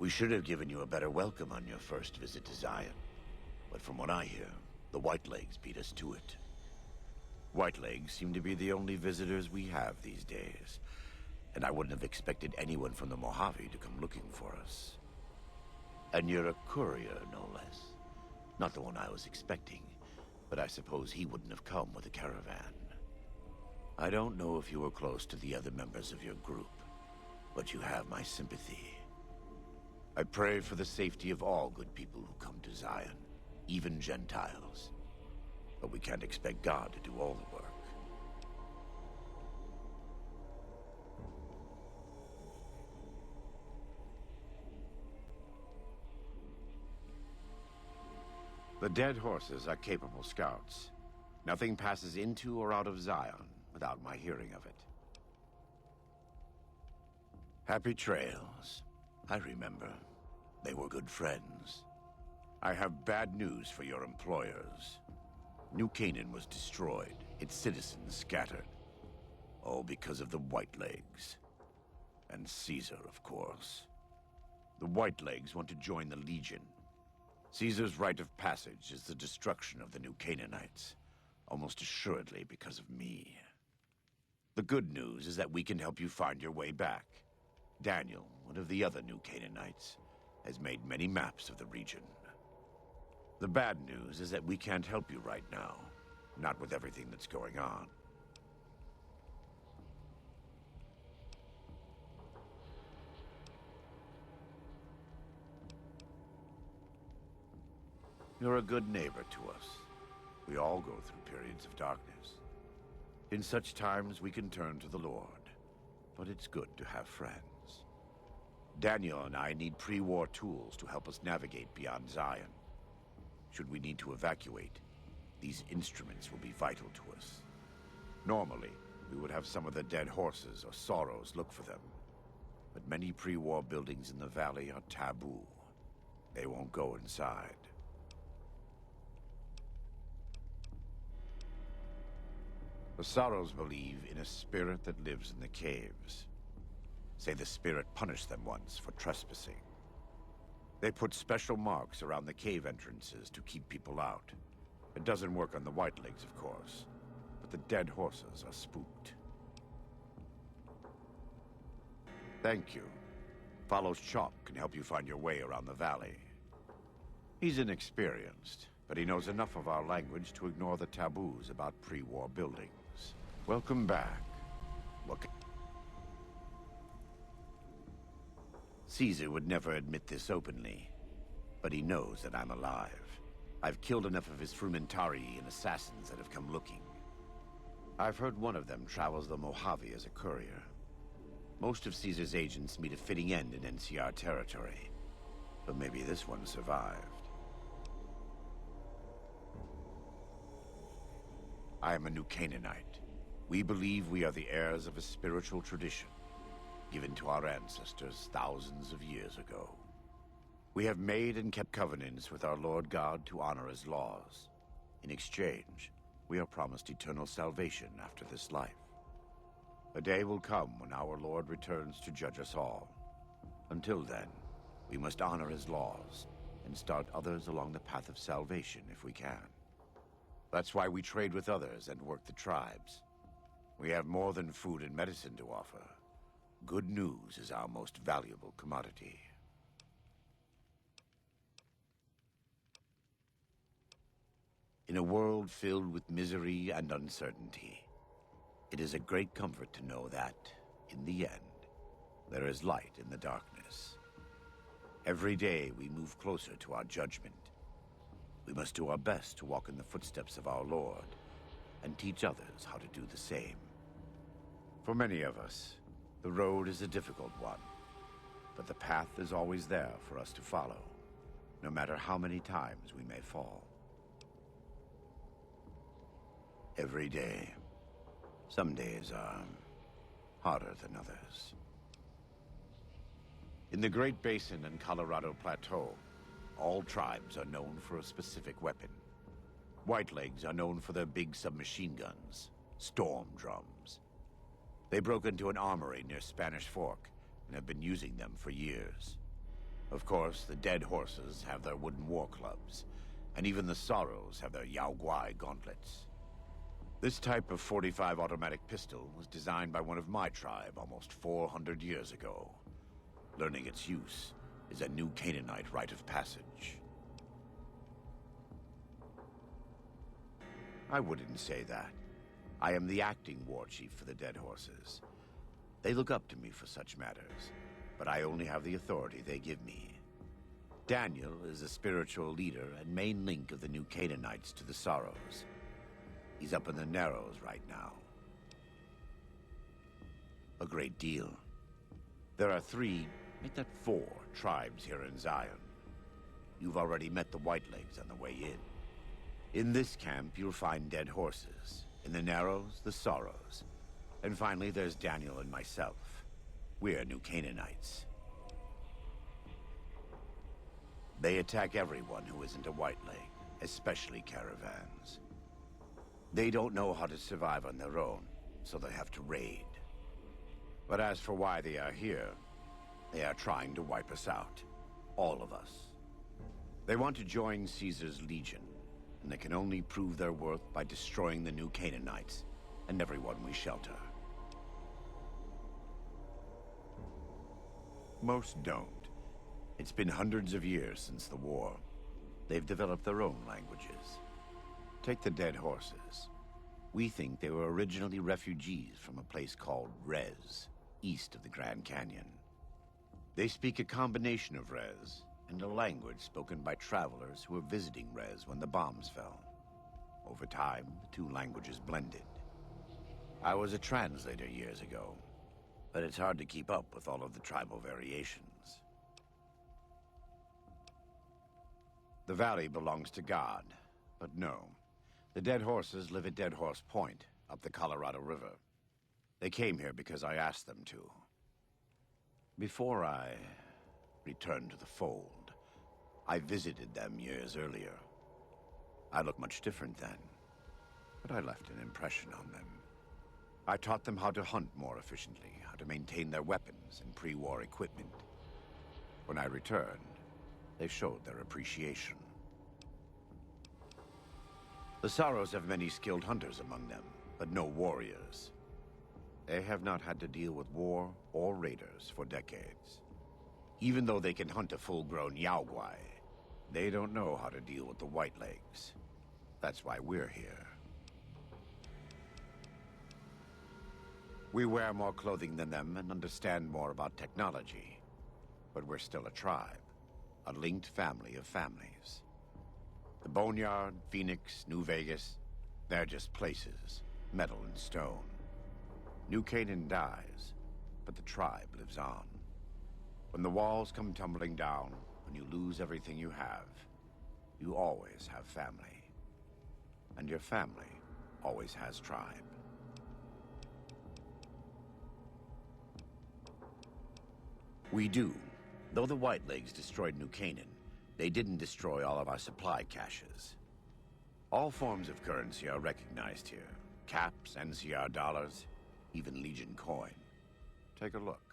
We should have given you a better welcome on your first visit to Zion. But from what I hear, the Whitelegs beat us to it. Whitelegs seem to be the only visitors we have these days. And I wouldn't have expected anyone from the Mojave to come looking for us. And you're a courier, no less. Not the one I was expecting, but I suppose he wouldn't have come with a caravan. I don't know if you were close to the other members of your group, but you have my sympathy. I pray for the safety of all good people who come to Zion, even Gentiles. But we can't expect God to do all the work. The dead horses are capable scouts. Nothing passes into or out of Zion without my hearing of it. Happy trails. I remember. They were good friends. I have bad news for your employers. New Canaan was destroyed, its citizens scattered. All because of the Whitelegs. And Caesar, of course. The Whitelegs want to join the Legion. Caesar's rite of passage is the destruction of the New Canaanites, almost assuredly because of me. The good news is that we can help you find your way back. Daniel, one of the other New Canaanites, has made many maps of the region. The bad news is that we can't help you right now, not with everything that's going on. You're a good neighbor to us. We all go through periods of darkness. In such times, we can turn to the Lord. But it's good to have friends. Daniel and I need pre-war tools to help us navigate beyond Zion. Should we need to evacuate, these instruments will be vital to us. Normally, we would have some of the dead horses or sorrows look for them. But many pre-war buildings in the valley are taboo. They won't go inside. The Sorrows believe in a spirit that lives in the caves. Say the spirit punished them once for trespassing. They put special marks around the cave entrances to keep people out. It doesn't work on the Whitelegs, of course, but the dead horses are spooked. Thank you. Follows Chop can help you find your way around the valley. He's inexperienced, but he knows enough of our language to ignore the taboos about pre-war buildings. Welcome back. Caesar would never admit this openly, but he knows that I'm alive. I've killed enough of his Frumentarii and assassins that have come looking. I've heard one of them travels the Mojave as a courier. Most of Caesar's agents meet a fitting end in NCR territory, but maybe this one survived. I am a New Canaanite. We believe we are the heirs of a spiritual tradition, given to our ancestors thousands of years ago. We have made and kept covenants with our Lord God to honor his laws. In exchange, we are promised eternal salvation after this life. A day will come when our Lord returns to judge us all. Until then, we must honor his laws and start others along the path of salvation if we can. That's why we trade with others and work the tribes. We have more than food and medicine to offer. Good news is our most valuable commodity. In a world filled with misery and uncertainty, it is a great comfort to know that, in the end, there is light in the darkness. Every day we move closer to our judgment. We must do our best to walk in the footsteps of our Lord and teach others how to do the same. For many of us, the road is a difficult one, but the path is always there for us to follow, no matter how many times we may fall. Every day, some days are harder than others. In the Great Basin and Colorado Plateau, all tribes are known for a specific weapon. Whitelegs are known for their big submachine guns, storm drums. They broke into an armory near Spanish Fork and have been using them for years. Of course, the dead horses have their wooden war clubs, and even the Sorrows have their Yao Guai gauntlets. This type of .45 automatic pistol was designed by one of my tribe almost 400 years ago. Learning its use is a new Canaanite rite of passage. I wouldn't say that. I am the acting war chief for the Dead Horses. They look up to me for such matters, but I only have the authority they give me. Daniel is the spiritual leader and main link of the new Canaanites to the Sorrows. He's up in the Narrows right now. A great deal. There are 3, make that 4, tribes here in Zion. You've already met the Whitelegs on the way in. In this camp, you'll find dead horses. In the Narrows, the Sorrows. And finally, there's Daniel and myself. We're New Canaanites. They attack everyone who isn't a Whiteleg, especially caravans. They don't know how to survive on their own, so they have to raid. But as for why they are here, they are trying to wipe us out. All of us. They want to join Caesar's legion, and they can only prove their worth by destroying the new Canaanites and everyone we shelter. Most don't. It's been hundreds of years since the war. They've developed their own languages. Take the Dead Horses. We think they were originally refugees from a place called Rez, east of the Grand Canyon. They speak a combination of Rez and a language spoken by travelers who were visiting Rez when the bombs fell. Over time, the 2 languages blended. I was a translator years ago, but it's hard to keep up with all of the tribal variations. The valley belongs to God, but no. The Dead Horses live at Dead Horse Point, up the Colorado River. They came here because I asked them to. Before I returned to the fold, I visited them years earlier. I looked much different then, but I left an impression on them. I taught them how to hunt more efficiently, how to maintain their weapons and pre-war equipment. When I returned, they showed their appreciation. The Sorrows have many skilled hunters among them, but no warriors. They have not had to deal with war or raiders for decades. Even though they can hunt a full-grown Yao Guai, they don't know how to deal with the Whitelegs. That's why we're here. We wear more clothing than them and understand more about technology. But we're still a tribe, a linked family of families. The Boneyard, Phoenix, New Vegas, they're just places, metal and stone. New Canaan dies, but the tribe lives on. When the walls come tumbling down, when you lose everything you have, you always have family. And your family always has tribe. We do. Though the Whitelegs destroyed New Canaan, they didn't destroy all of our supply caches. All forms of currency are recognized here. Caps, NCR dollars, even Legion coin. Take a look.